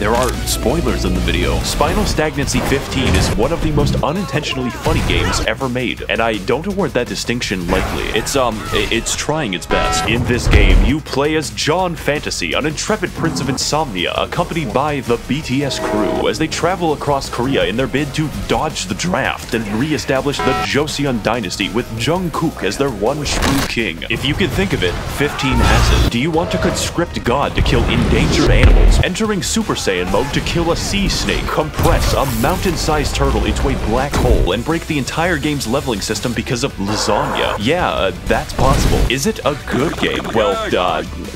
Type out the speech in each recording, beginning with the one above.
There are spoilers in the video. Spinal Stagnancy 15 is one of the most unintentionally funny games ever made, and I don't award that distinction lightly. It's trying its best. In this game, you play as John Fantasy, an intrepid prince of insomnia, accompanied by the BTS crew as they travel across Korea in their bid to dodge the draft and re-establish the Joseon dynasty with Jungkook as their one true king. If you can think of it, 15 has it. Do you want to conscript God to kill endangered animals? Entering Super Saiyan mode to kill a sea snake, compress a mountain-sized turtle into a black hole, and break the entire game's leveling system because of lasagna. Yeah, that's possible. Is it a good game? Well,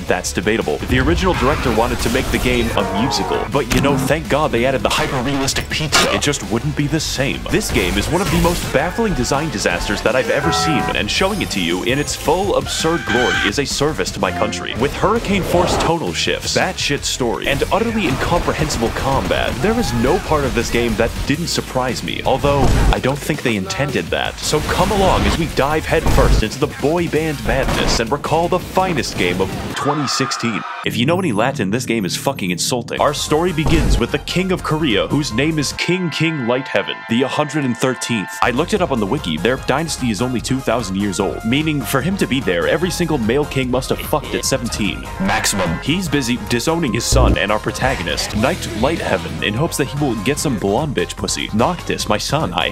that's debatable. The original director wanted to make the game a musical, but you know, thank God they added the hyper-realistic pizza. It just wouldn't be the same. This game is one of the most baffling design disasters that I've ever seen, and showing it to you in its full absurd glory is a service to my country. With hurricane-force tonal shifts, batshit story, and utterly incomprehensible combat, there is no part of this game that didn't surprise me, although I don't think they intended that. So come along as we dive headfirst into the boy band madness and recall the finest game of 2016. If you know any Latin, this game is fucking insulting. Our story begins with the King of Korea, whose name is King Lightheaven, the 113th. I looked it up on the wiki. Their dynasty is only 2,000 years old, meaning for him to be there, every single male king must have fucked at 17. Maximum. He's busy disowning his son and our protagonist, Knight Lightheaven, in hopes that he will get some blonde bitch pussy. Noctis, my son, I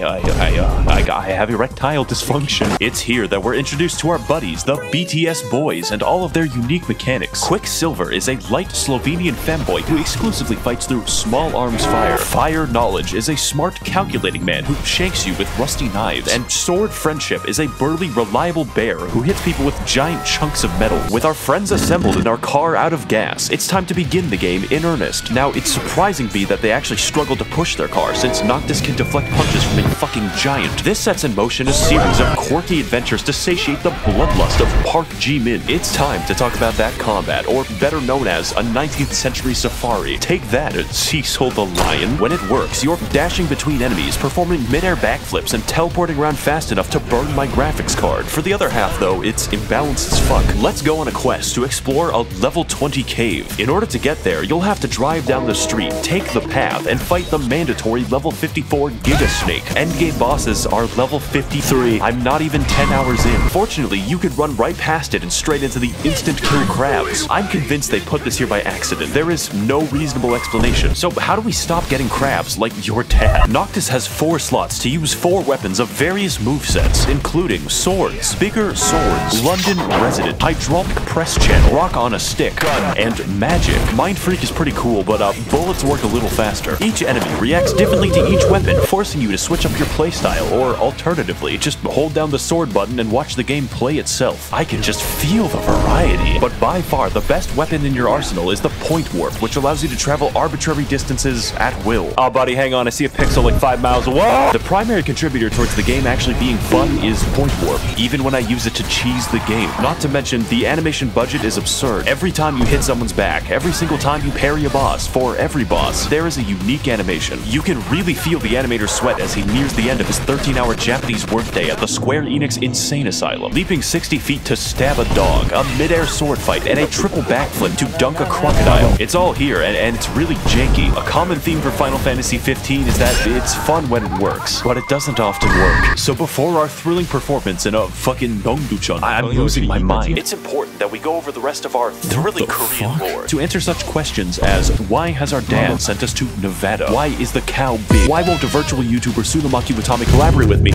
have erectile dysfunction. It's here that we're introduced to our buddies, the BTS boys, and all of their unique mechanics. Quicksilver is a light Slovenian femboy who exclusively fights through small arms fire. Fire Knowledge is a smart, calculating man who shanks you with rusty knives. And Sword Friendship is a burly, reliable bear who hits people with giant chunks of metal. With our friends assembled in our car out of gas, it's time to begin the game in earnest. Now, it's surprising me that they actually struggled to push their car, since Noctis can deflect punches from a fucking giant. This sets in motion a series of quirky adventures to satiate the bloodlust of Park Ji-min. It's time to talk about that combat, or better known as a 19th century safari. Take that, Seoul the Lion. When it works, you're dashing between enemies, performing mid-air backflips, and teleporting around fast enough to burn my graphics card. For the other half, though, it's imbalanced as fuck. Let's go on a quest to explore a level 20 cave. In order to get there, you'll have to drive down the street, take the path, and fight the mandatory level 54 Giga Snake. Endgame bosses are level 53. I'm not even 10 hours in. Fortunately, you could run right past it and straight into the instant kill crabs. I'm convinced they put this here by accident. There is no reasonable explanation. So how do we stop getting crabs like your dad? Noctis has 4 slots to use 4 weapons of various movesets, including swords, bigger swords, London Resident, hydraulic press channel, rock on a stick, gun, and magic. Mind Freak is pretty cool, but bullets work a little faster. Each enemy reacts differently to each weapon, forcing you to switch up your playstyle, or alternatively, just hold down the sword button and watch the game play itself. I can just feel the variety. But by far, the best weapon in your arsenal is the Point Warp, which allows you to travel arbitrary distances at will. Oh, buddy, hang on, I see a pixel like 5 miles away. The primary contributor towards the game actually being fun is Point Warp, even when I use it to cheese the game. Not to mention, the animation budget is absurd. Every time you hit someone's back, every single time you parry a boss, for every boss, there is a unique animation. You can really feel the animator's sweat as he nears the end of his 13-hour Japanese workday at the Square Enix Insane Asylum, leaping 60 feet to stab a dog, a mid-air sword fight, and a triple backflip to dunk a crocodile. It's all here, and it's really janky. A common theme for Final Fantasy 15 is that it's fun when it works, but it doesn't often work. So before our thrilling performance in a fucking Dongduchon, I'm losing my mind. It's important that we go over the rest of our thrilling Korean lore to answer such questions as, why has our dad sent us to Nevada? Why is the cow big? Why won't a virtual YouTuber Tsunamaki Watami collaborate with me?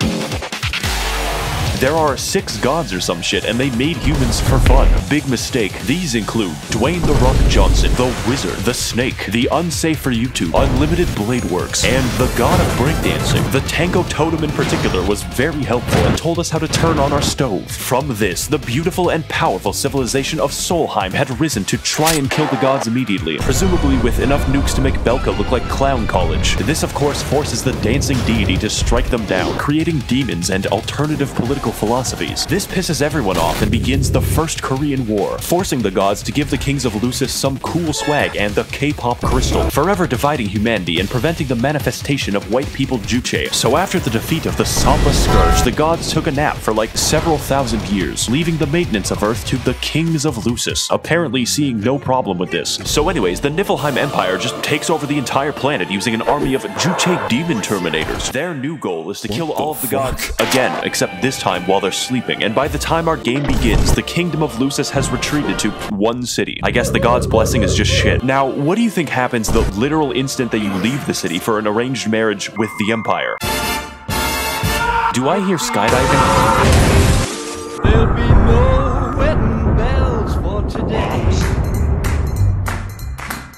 There are 6 gods or some shit, and they made humans for fun. Big mistake. These include Dwayne The Rock Johnson, The Wizard, The Snake, The Unsafe for YouTube, Unlimited Blade Works, and the God of Breakdancing. The Tango Totem in particular was very helpful and told us how to turn on our stove. From this, the beautiful and powerful civilization of Solheim had risen to try and kill the gods immediately, presumably with enough nukes to make Belka look like Clown College. This, of course, forces the dancing deity to strike them down, creating demons and alternative political political philosophies. This pisses everyone off and begins the First Korean War, forcing the gods to give the kings of Lucis some cool swag and the K-pop crystal, forever dividing humanity and preventing the manifestation of white people juche. So after the defeat of the Samba Scourge, the gods took a nap for like several thousand years, leaving the maintenance of Earth to the kings of Lucis, apparently seeing no problem with this. So anyways, the Niflheim Empire just takes over the entire planet using an army of juche demon terminators. Their new goal is to kill all of the gods again, except this time while they're sleeping, and by the time our game begins, the kingdom of Lucis has retreated to one city. I guess the god's blessing is just shit. Now, what do you think happens the literal instant that you leave the city for an arranged marriage with the Empire? Do I hear skydiving? There'll be no wedding bells for today.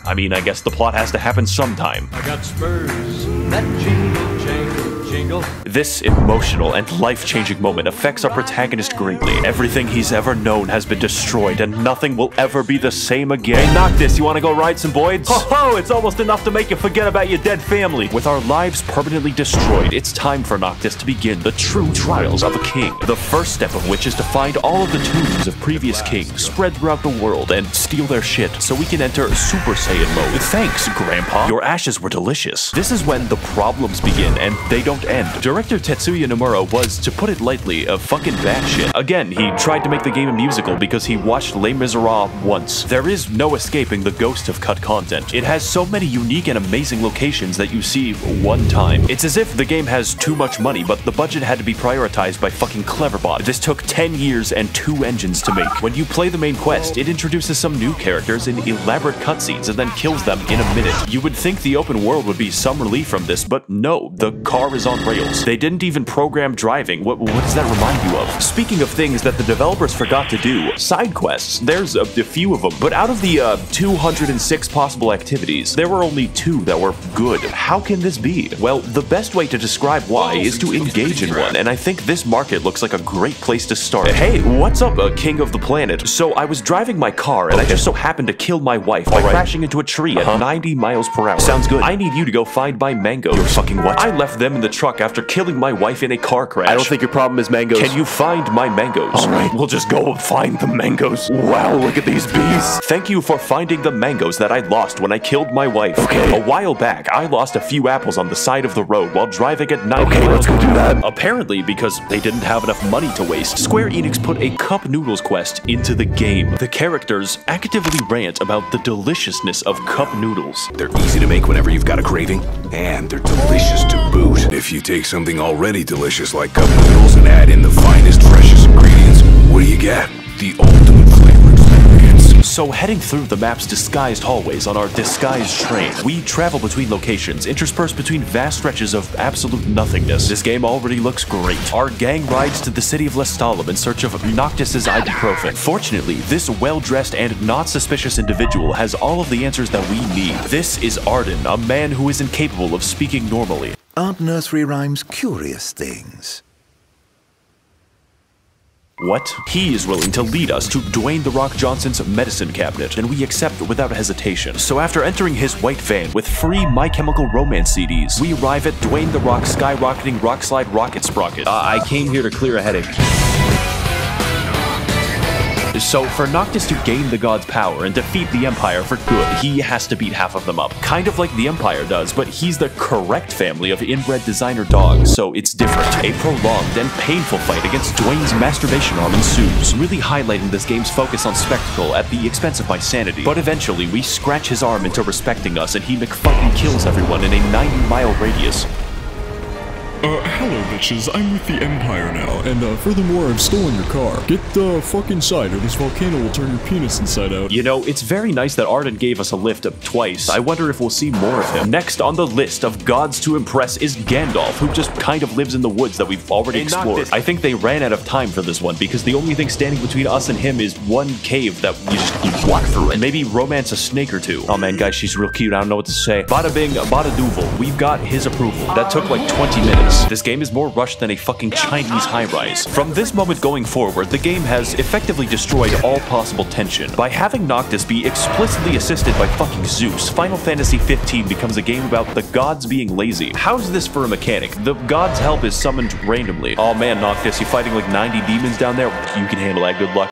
I mean, I guess the plot has to happen sometime. I got spurs that jingle, jangle, jingle. This emotional and life-changing moment affects our protagonist greatly. Everything he's ever known has been destroyed, and nothing will ever be the same again. Hey, Noctis, you wanna go ride some boyds? Ho ho! It's almost enough to make you forget about your dead family. With our lives permanently destroyed, it's time for Noctis to begin the true trials of a king. The first step of which is to find all of the tombs of previous kings spread throughout the world and steal their shit so we can enter Super Saiyan mode. Thanks, Grandpa. Your ashes were delicious. This is when the problems begin, and they don't end. Director Tetsuya Nomura was, to put it lightly, a fucking batshit. Again, he tried to make the game a musical because he watched Les Miserables once. There is no escaping the ghost of cut content. It has so many unique and amazing locations that you see one time. It's as if the game has too much money, but the budget had to be prioritized by fucking Cleverbot. This took 10 years and 2 engines to make. When you play the main quest, it introduces some new characters in elaborate cutscenes and then kills them in a minute. You would think the open world would be some relief from this, but no, the car is on rails. They didn't even program driving. What does that remind you of? Speaking of things that the developers forgot to do, side quests. There's a few of them, but out of the 206 possible activities, there were only 2 that were good. How can this be? Well, the best way to describe why is to engage in one, and I think this market looks like a great place to start. Hey, what's up, king of the planet? So I was driving my car, and I just so happened to kill my wife by crashing into a tree at 90 miles per hour. Sounds good. I need you to go find my mangoes. You're fucking what? I left them in the truck after killing my wife in a car crash. I don't think your problem is mangoes. Can you find my mangoes? Alright, we'll just go and find the mangoes. Wow, look at these bees. Thank you for finding the mangoes that I lost when I killed my wife. Okay. A while back, I lost a few apples on the side of the road while driving at 90 miles. Let's go do that. Apparently, because they didn't have enough money to waste, Square Enix put a cup noodles quest into the game. The characters actively rant about the deliciousness of cup noodles. They're easy to make whenever you've got a craving, and they're delicious to boot. If you take something already delicious like cup noodles and add in the finest, freshest ingredients, what do you get? The ultimate flavor experience. So heading through the map's disguised hallways on our disguised train, we travel between locations, interspersed between vast stretches of absolute nothingness. This game already looks great. Our gang rides to the city of Lestalem in search of Noctis' ibuprofen. Fortunately, this well-dressed and not suspicious individual has all of the answers that we need. This is Arden, a man who is incapable of speaking normally. Aren't nursery rhymes curious things? What? He is willing to lead us to Dwayne "The Rock" Johnson's medicine cabinet, and we accept without hesitation. So after entering his white van with free My Chemical Romance CDs, we arrive at Dwayne "The Rock" skyrocketing rockslide rocket sprocket. I came here to clear a headache. So for Noctis to gain the god's power and defeat the Empire for good, he has to beat half of them up. Kind of like the Empire does, but he's the correct family of inbred designer dogs, so it's different. A prolonged and painful fight against Dwayne's masturbation arm ensues, really highlighting this game's focus on spectacle at the expense of my sanity. But eventually, we scratch his arm into respecting us and he McFucking kills everyone in a 90-mile radius. Hello bitches, I'm with the Empire now, and furthermore, I've stolen your car. Get the fuck inside or this volcano will turn your penis inside out. You know, it's very nice that Arden gave us a lift up twice. I wonder if we'll see more of him. Next on the list of gods to impress is Gandalf, who just kind of lives in the woods that we've already explored. I think they ran out of time for this one, because the only thing standing between us and him is one cave that you walk through and maybe romance a snake or two. Oh man, guys, she's real cute, I don't know what to say. Bada bing, bada doovel. We've got his approval. That took like 20 minutes. this. This game is more rushed than a fucking Chinese high-rise. From this moment going forward, the game has effectively destroyed all possible tension. By having Noctis be explicitly assisted by fucking Zeus, Final Fantasy 15 becomes a game about the gods being lazy. How's this for a mechanic? The gods' help is summoned randomly. Oh man, Noctis, you fighting like 90 demons down there? You can handle that, good luck.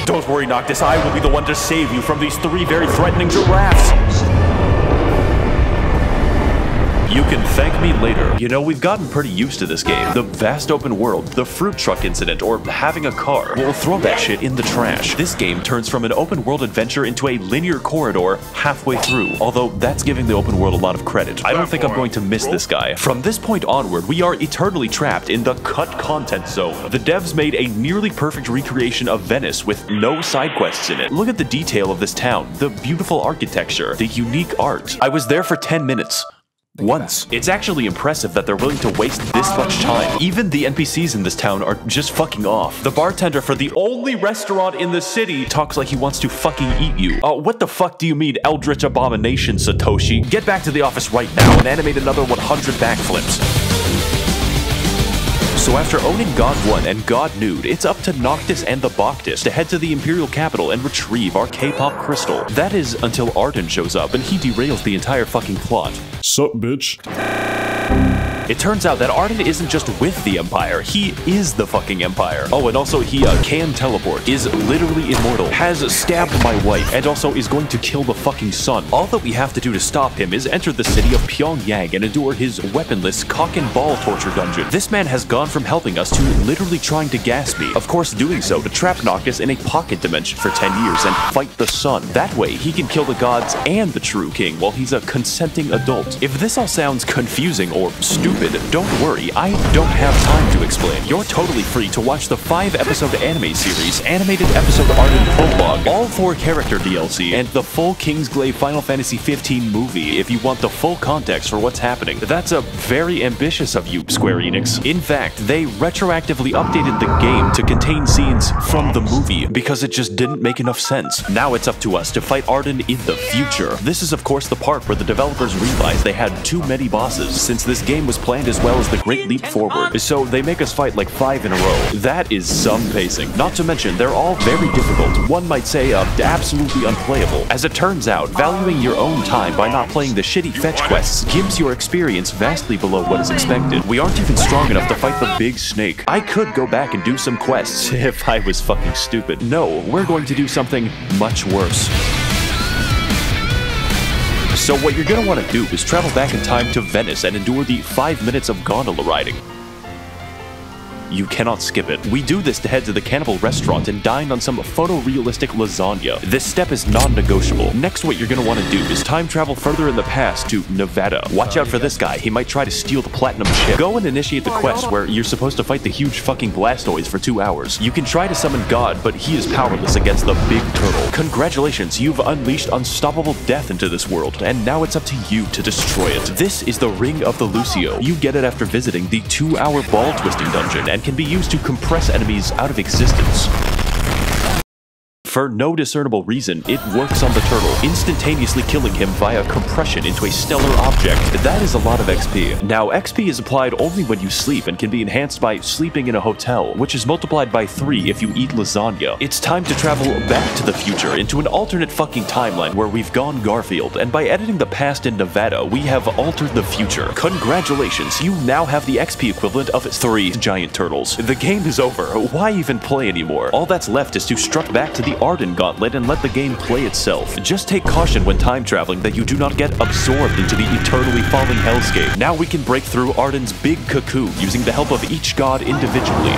Don't worry, Noctis, I will be the one to save you from these 3 very threatening giraffes. You can thank me later. You know, we've gotten pretty used to this game. The vast open world, the fruit truck incident, or having a car. We'll throw that shit in the trash. This game turns from an open world adventure into a linear corridor halfway through, although that's giving the open world a lot of credit. I don't think I'm going to miss this guy. From this point onward, we are eternally trapped in the cut content zone. The devs made a nearly perfect recreation of Venice with no side quests in it. Look at the detail of this town, the beautiful architecture, the unique art. I was there for 10 minutes. Once. It's actually impressive that they're willing to waste this much time. Even the NPCs in this town are just fucking off. The bartender for the only restaurant in the city talks like he wants to fucking eat you. What the fuck do you mean, Eldritch Abomination, Satoshi? Get back to the office right now and animate another 100 backflips. So after owning God 1 and God Nude, it's up to Noctis and the Bacchus to head to the Imperial capital and retrieve our K-pop crystal. That is until Arden shows up and he derails the entire fucking plot. Sup, bitch? It turns out that Arden isn't just with the Empire, he is the fucking Empire. Oh, and also he can teleport, is literally immortal, has stabbed my wife, and also is going to kill the fucking sun. All that we have to do to stop him is enter the city of Pyongyang and endure his weaponless cock and ball torture dungeon. This man has gone from helping us to literally trying to gas me. Of course, doing so to trap Noctis in a pocket dimension for 10 years and fight the sun. That way, he can kill the gods and the true king while he's a consenting adult. If this all sounds confusing or stupid, don't worry, I don't have time to explain. You're totally free to watch the 5-episode anime series, animated episode Arden prologue, all 4-character DLC, and the full Kingsglaive Final Fantasy 15 movie if you want the full context for what's happening. That's a very ambitious of you, Square Enix. In fact, they retroactively updated the game to contain scenes from the movie because it just didn't make enough sense. Now it's up to us to fight Arden in the future. This is of course the part where the developers realized they had too many bosses, since this game was planned as well as the Great Leap Forward, so they make us fight like 5 in a row. That is some pacing. Not to mention, they're all very difficult. One might say absolutely unplayable. As it turns out, valuing your own time by not playing the shitty fetch quests gives your experience vastly below what is expected. We aren't even strong enough to fight the big snake. I could go back and do some quests if I was fucking stupid. No, we're going to do something much worse. So what you're gonna want to do is travel back in time to Venice and endure the 5 minutes of gondola riding. You cannot skip it. We do this to head to the cannibal restaurant and dine on some photorealistic lasagna. This step is non-negotiable. Next, what you're gonna want to do is time travel further in the past to Nevada. Watch out for this guy, he might try to steal the platinum chip. Go and initiate the quest where you're supposed to fight the huge fucking Blastoise for 2 hours. You can try to summon God, but he is powerless against the big turtle. Congratulations, you've unleashed unstoppable death into this world, and now it's up to you to destroy it. This is the Ring of the Lucio. You get it after visiting the 2-hour ball twisting dungeon, and can be used to compress enemies out of existence. For no discernible reason, it works on the turtle, instantaneously killing him via compression into a stellar object. That is a lot of XP. Now, XP is applied only when you sleep and can be enhanced by sleeping in a hotel, which is multiplied by 3 if you eat lasagna. It's time to travel back to the future into an alternate fucking timeline where we've gone Garfield, and by editing the past in Nevada, we have altered the future. Congratulations, you now have the XP equivalent of 3 giant turtles. The game is over. Why even play anymore? All that's left is to strut back to the Arden Gauntlet and let the game play itself. Just take caution when time traveling that you do not get absorbed into the eternally falling hellscape. Now we can break through Arden's big cocoon using the help of each god individually.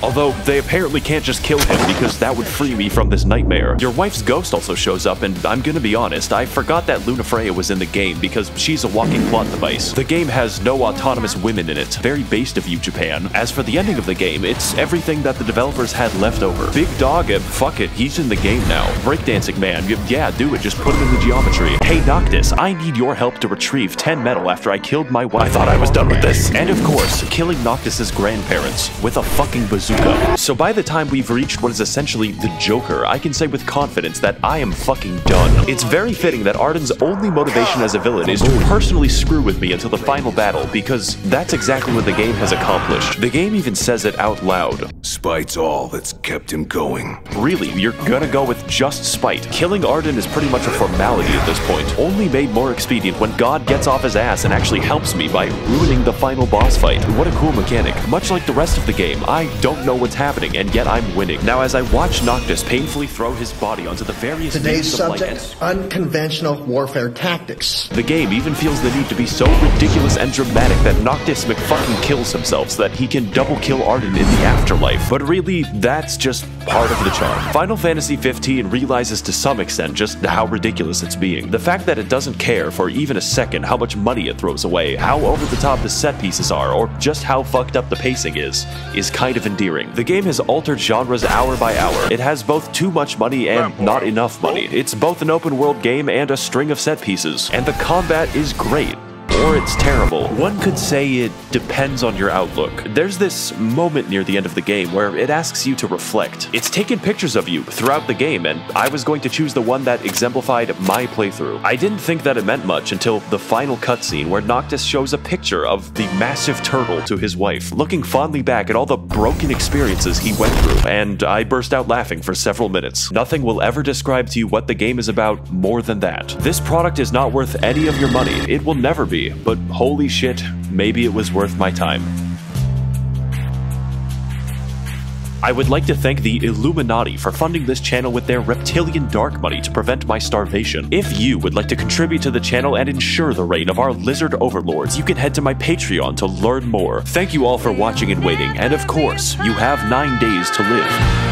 Although, they apparently can't just kill him because that would free me from this nightmare. Your wife's ghost also shows up, and I'm gonna be honest, I forgot that Lunafreya was in the game because she's a walking plot device. The game has no autonomous women in it, very based of you, Japan. As for the ending of the game, it's everything that the developers had left over. Big Dog, fuck it, he's in the game now. Breakdancing man, yeah, do it, just put him in the geometry. Hey Noctis, I need your help to retrieve 10 metal after I killed my wife. I thought I was done with this. And of course, killing Noctis's grandparents with a fucking bazooka. bazooka. So by the time we've reached what is essentially the Joker, I can say with confidence that I am fucking done. It's very fitting that Arden's only motivation as a villain is to personally screw with me until the final battle, because that's exactly what the game has accomplished. The game even says it out loud. Spite's all that's kept him going. Really, you're gonna go with just spite? Killing Arden is pretty much a formality at this point, only made more expedient when God gets off his ass and actually helps me by ruining the final boss fight. What a cool mechanic. Much like the rest of the game, I don't know what's happening, and yet I'm winning. Now, as I watch Noctis painfully throw his body onto the various Today's things of light subject, unconventional warfare tactics. the game even feels the need to be so ridiculous and dramatic that Noctis McFucking kills himself so that he can double kill Arden in the afterlife. But really, that's just part of the charm. Final Fantasy XV realizes to some extent just how ridiculous it's being. The fact that it doesn't care for even a second how much money it throws away, how over the top the set pieces are, or just how fucked up the pacing is kind of endearing. The game has altered genres hour by hour. It has both too much money and not enough money. It's both an open world game and a string of set pieces. And the combat is great. Or it's terrible. One could say it depends on your outlook. There's this moment near the end of the game where it asks you to reflect. It's taken pictures of you throughout the game, and I was going to choose the one that exemplified my playthrough. I didn't think that it meant much until the final cutscene where Noctis shows a picture of the massive turtle to his wife, looking fondly back at all the broken experiences he went through, and I burst out laughing for several minutes. Nothing will ever describe to you what the game is about more than that. This product is not worth any of your money. It will never be. But holy shit, maybe it was worth my time. I would like to thank the Illuminati for funding this channel with their reptilian dark money to prevent my starvation. If you would like to contribute to the channel and ensure the reign of our lizard overlords, you can head to my Patreon to learn more. Thank you all for watching and waiting, and of course, you have 9 days to live.